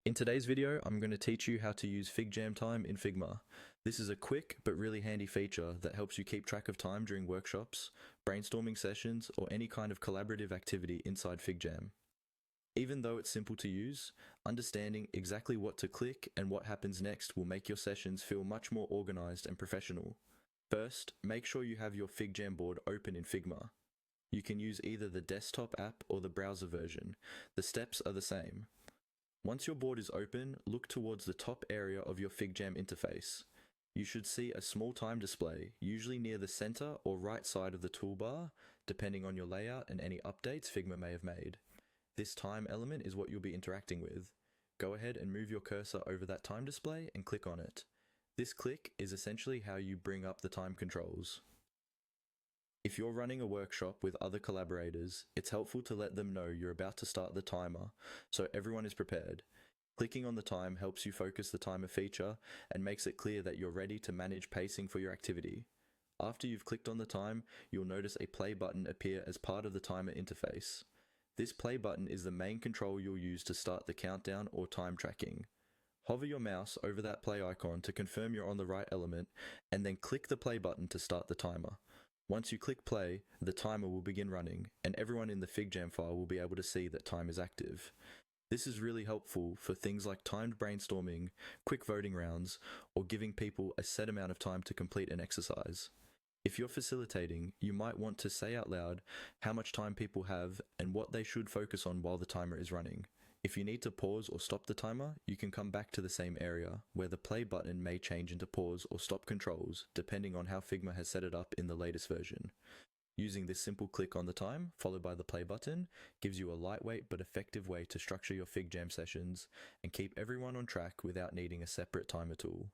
In today's video, I'm going to teach you how to use FigJam Time in Figma. This is a quick but really handy feature that helps you keep track of time during workshops, brainstorming sessions, or any kind of collaborative activity inside FigJam. Even though it's simple to use, understanding exactly what to click and what happens next will make your sessions feel much more organized and professional. First, make sure you have your FigJam board open in Figma. You can use either the desktop app or the browser version. The steps are the same. Once your board is open, look towards the top area of your FigJam interface. You should see a small time display, usually near the center or right side of the toolbar, depending on your layout and any updates Figma may have made. This time element is what you'll be interacting with. Go ahead and move your cursor over that time display and click on it. This click is essentially how you bring up the time controls. If you're running a workshop with other collaborators, it's helpful to let them know you're about to start the timer, so everyone is prepared. Clicking on the time helps you focus the timer feature and makes it clear that you're ready to manage pacing for your activity. After you've clicked on the time, you'll notice a play button appear as part of the timer interface. This play button is the main control you'll use to start the countdown or time tracking. Hover your mouse over that play icon to confirm you're on the right element, and then click the play button to start the timer. Once you click play, the timer will begin running, and everyone in the FigJam file will be able to see that time is active. This is really helpful for things like timed brainstorming, quick voting rounds, or giving people a set amount of time to complete an exercise. If you're facilitating, you might want to say out loud how much time people have and what they should focus on while the timer is running. If you need to pause or stop the timer, you can come back to the same area, where the play button may change into pause or stop controls, depending on how Figma has set it up in the latest version. Using this simple click on the time, followed by the play button, gives you a lightweight but effective way to structure your FigJam sessions and keep everyone on track without needing a separate timer tool.